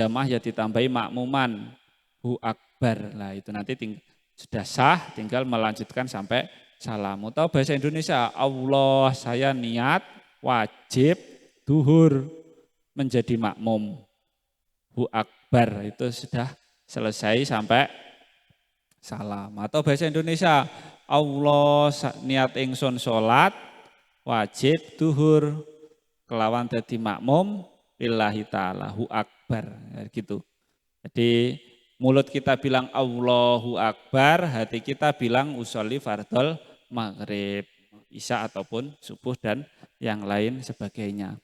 jamaah ya ditambahi makmuman hu akbar. Lah itu nanti sudah sah, tinggal melanjutkan sampai salam. Atau bahasa Indonesia, Allah saya niat wajib duhur menjadi makmum. Hu akbar itu sudah selesai sampai salam. Atau bahasa Indonesia, Allah niat ingsun sholat wajib duhur kelawan dadi makmum lillahi ta'ala hu akbar gitu. Jadi mulut kita bilang Allahu Akbar, hati kita bilang usolli fardhol maghrib, isya ataupun subuh dan yang lain sebagainya.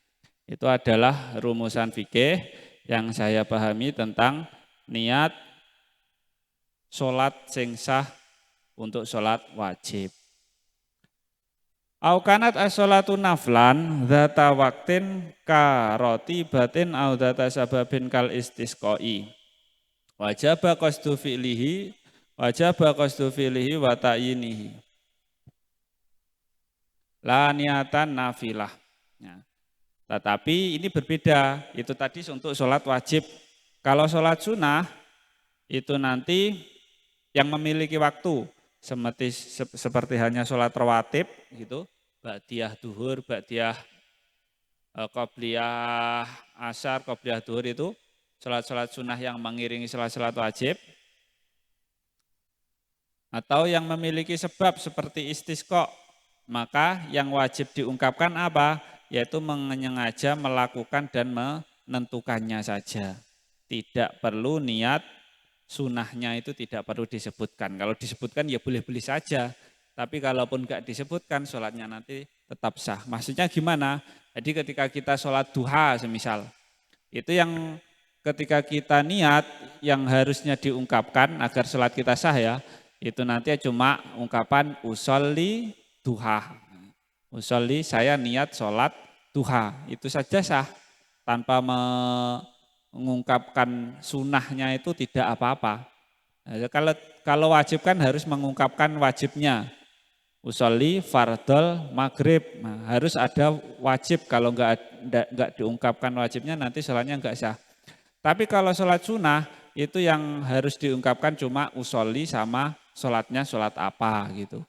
Itu adalah rumusan fikih yang saya pahami tentang niat sholat sing sah untuk sholat wajib. Au kanat as-sholatu naflan dzata waqtin ka rotibatin au dzata sababin kal istisqai. Wajaba qasdu fi'lihi wa ta'yinihi. La niatan nafilah. Ya. Tetapi ini berbeda, itu tadi untuk sholat wajib. Kalau sholat sunnah, itu nanti yang memiliki waktu, seperti hanya sholat rawatib, gitu, ba'diyah duhur, ba'diyah qobliyah asar, qobliyah duhur itu, sholat-sholat sunnah yang mengiringi sholat-sholat wajib, atau yang memiliki sebab seperti istisqa, maka yang wajib diungkapkan apa? Yaitu menyengaja melakukan dan menentukannya saja. Tidak perlu niat sunnahnya itu tidak perlu disebutkan. Kalau disebutkan ya boleh-boleh saja. Tapi kalaupun enggak disebutkan sholatnya nanti tetap sah. Maksudnya gimana? Jadi ketika kita sholat duha semisal, itu yang ketika kita niat yang harusnya diungkapkan agar sholat kita sah ya, itu nanti cuma ungkapan usolli duha. Usolli saya niat sholat duha, itu saja sah. Tanpa mengungkapkan sunnahnya itu tidak apa-apa. Nah, kalau wajib kan harus mengungkapkan wajibnya. Usolli fardhol maghrib, nah, harus ada wajib, kalau enggak diungkapkan wajibnya nanti sholatnya enggak sah. Tapi kalau sholat sunnah itu yang harus diungkapkan cuma usolli sama sholatnya sholat apa gitu.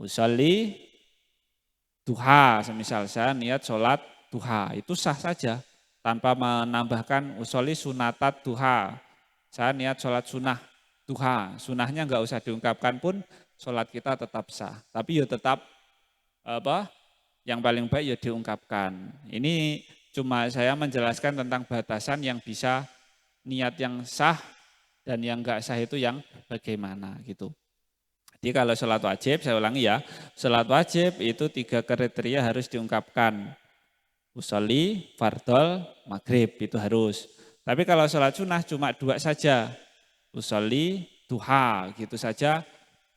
Usolli duha, semisal saya niat sholat duha, itu sah saja tanpa menambahkan usolli sunatat duha. Saya niat sholat sunnah duha, sunnahnya enggak usah diungkapkan pun sholat kita tetap sah. Tapi ya tetap yang paling baik ya diungkapkan. Ini cuma saya menjelaskan tentang batasan yang bisa niat yang sah dan yang enggak sah itu yang bagaimana gitu. Jadi kalau sholat wajib, saya ulangi ya, sholat wajib itu 3 kriteria harus diungkapkan. Usolli, fardhol, maghrib itu harus. Tapi kalau sholat sunnah cuma 2 saja. Usolli, duha gitu saja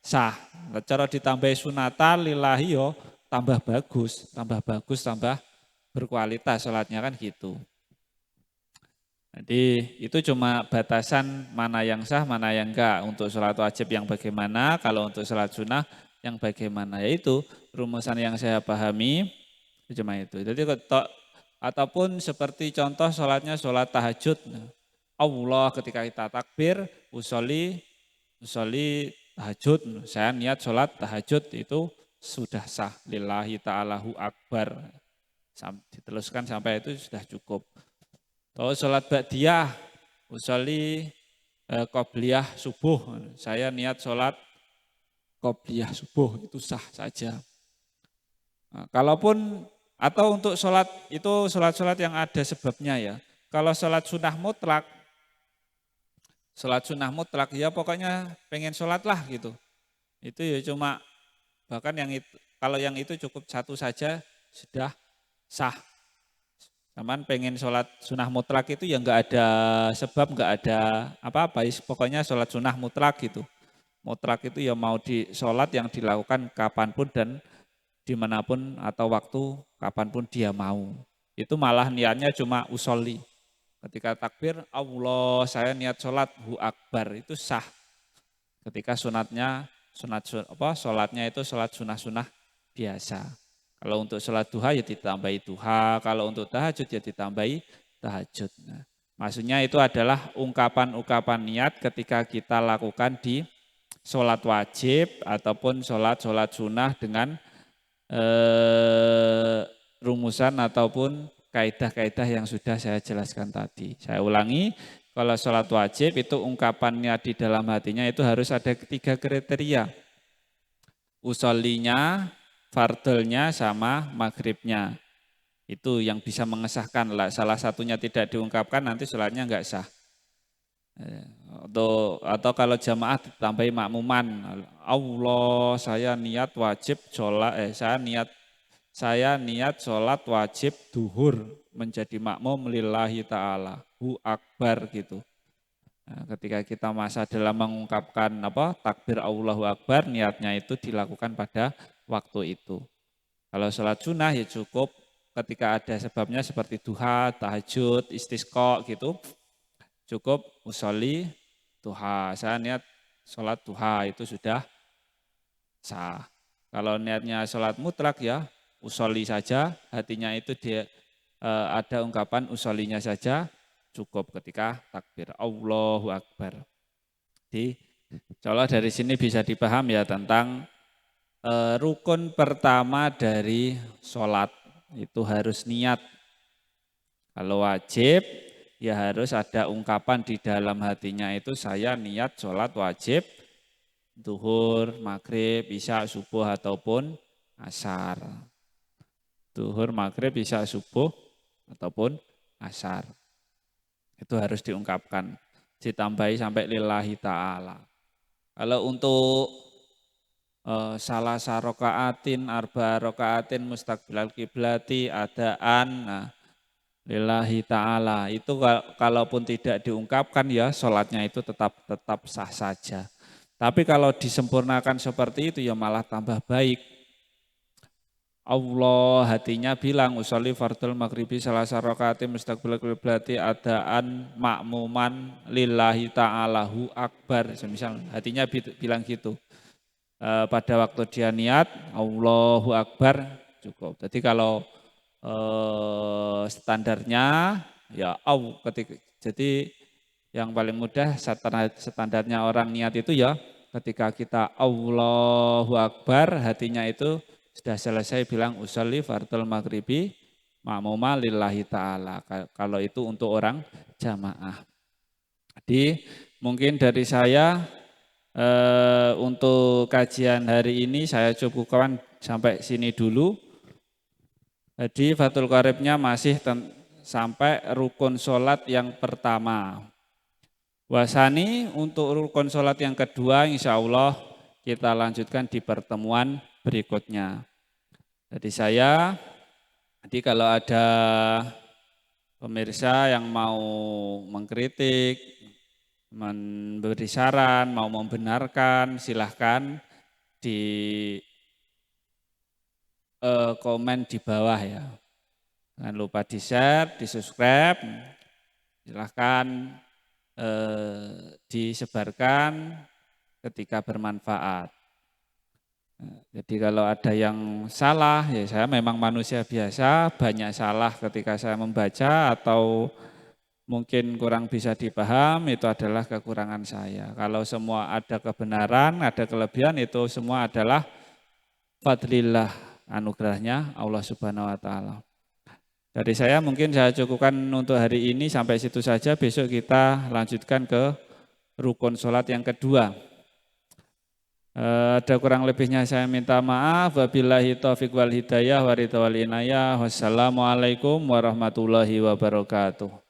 sah. Cara ditambahi sunatan lillahi yo tambah bagus, tambah berkualitas sholatnya kan gitu. Jadi itu cuma batasan mana yang sah, mana yang enggak. Untuk sholat wajib yang bagaimana, kalau untuk sholat sunnah yang bagaimana. Yaitu rumusan yang saya pahami cuma itu. Jadi ataupun seperti contoh sholatnya sholat tahajud. Allah ketika kita takbir, usolli tahajud. Saya niat sholat tahajud itu sudah sah. Lillahi ta'alahu akbar. Diteruskan sampai itu sudah cukup. Atau sholat ba'diyah, usolli qobliyah subuh. Saya niat sholat qobliyah subuh, itu sah saja. Nah, kalaupun, atau untuk sholat, itu sholat-sholat yang ada sebabnya ya. Kalau sholat sunnah mutlak ya pokoknya pengen sholat lah gitu. Itu ya cuma, bahkan yang itu, kalau yang itu cukup 1 saja sudah sah. Cuman pengen sholat sunnah mutlak itu ya enggak ada sebab, enggak ada apa-apa, pokoknya sholat sunnah mutlak gitu. Mutlak itu ya mau di sholat yang dilakukan kapanpun dan dimanapun atau waktu kapanpun dia mau. Itu malah niatnya cuma usolli. Ketika takbir, Allah saya niat sholat, hu akbar, itu sah. Ketika sholatnya itu sholat sunnah-sunnah biasa. Kalau untuk sholat duha ya ditambahi duha, kalau untuk tahajud ya ditambahi tahajud. Nah, Maksudnya itu adalah ungkapan-ungkapan niat ketika kita lakukan di sholat wajib ataupun sholat sunnah dengan rumusan ataupun kaidah-kaidah yang sudah saya jelaskan tadi. Saya ulangi, kalau sholat wajib itu ungkapannya di dalam hatinya itu harus ada 3 kriteria. Usollinya, fardolnya, sama maghribnya. Itu yang bisa mengesahkan. Salah satunya tidak diungkapkan nanti sholatnya enggak sah. Atau kalau jamaah ditambahi makmuman, Allah saya niat wajib sholat, saya niat sholat wajib duhur menjadi makmum lillahi ta'ala, hu akbar gitu. Nah, ketika kita masa dalam mengungkapkan takbir Allahu Akbar, niatnya itu dilakukan pada waktu itu. Kalau sholat sunnah ya cukup ketika ada sebabnya seperti duha, tahajud, istisqa gitu. Cukup usolli duha, saya niat sholat duha itu sudah sah. Kalau niatnya sholat mutlak ya usolli saja, hatinya itu dia ada ungkapan usollinya saja, cukup ketika takbir Allahu Akbar. Jadi kalau dari sini bisa dipaham ya tentang rukun pertama dari sholat itu harus niat. Kalau wajib ya harus ada ungkapan di dalam hatinya itu saya niat sholat wajib, duhur, maghrib, isya, subuh ataupun asar. Duhur, maghrib, isya, subuh ataupun asar. Itu harus diungkapkan, ditambahi sampai lillahi ta'ala. Kalau untuk salah sarokaatin, arba rokaatin, mustaqbilal kiblati, adaan, nah, lillahi ta'ala itu kalaupun tidak diungkapkan ya sholatnya itu tetap sah saja. Tapi kalau disempurnakan seperti itu ya malah tambah baik. Allah hatinya bilang usolli fardul maghribi salasa rakaati mustaqbilal qiblati adaan makmuman lillahi ta'ala hu akbar. Misal hatinya bilang gitu. Pada waktu dia niat Allahu Akbar cukup. Jadi kalau standarnya ya jadi yang paling mudah standarnya orang niat itu ya ketika kita Allahu Akbar hatinya itu sudah selesai bilang usolli fardul maghribi ma'muma lillahi ta'ala. Kalau itu untuk orang jamaah. Jadi mungkin dari saya untuk kajian hari ini saya cukupkan sampai sini dulu. Jadi Fathul Qoribnya masih sampai rukun sholat yang pertama. Wasani untuk rukun sholat yang kedua insya Allah kita lanjutkan di pertemuan berikutnya. Jadi kalau ada pemirsa yang mau mengkritik, memberi saran, mau membenarkan silahkan di komen di bawah ya. Jangan lupa di-share, di-subscribe, silahkan disebarkan ketika bermanfaat. Jadi kalau ada yang salah, ya saya memang manusia biasa, banyak salah ketika saya membaca atau mungkin kurang bisa dipaham, itu adalah kekurangan saya. Kalau semua ada kebenaran, ada kelebihan, itu semua adalah fadlillah, anugerahnya Allah Subhanahu wa Ta'ala. Dari saya mungkin saya cukupkan untuk hari ini sampai situ saja. Besok kita lanjutkan ke rukun sholat yang kedua. Ada kurang lebihnya saya minta maaf. Wabillahi taufiq wal hidayah wa ridha wal inayah. Wassalamualaikum warahmatullahi wabarakatuh.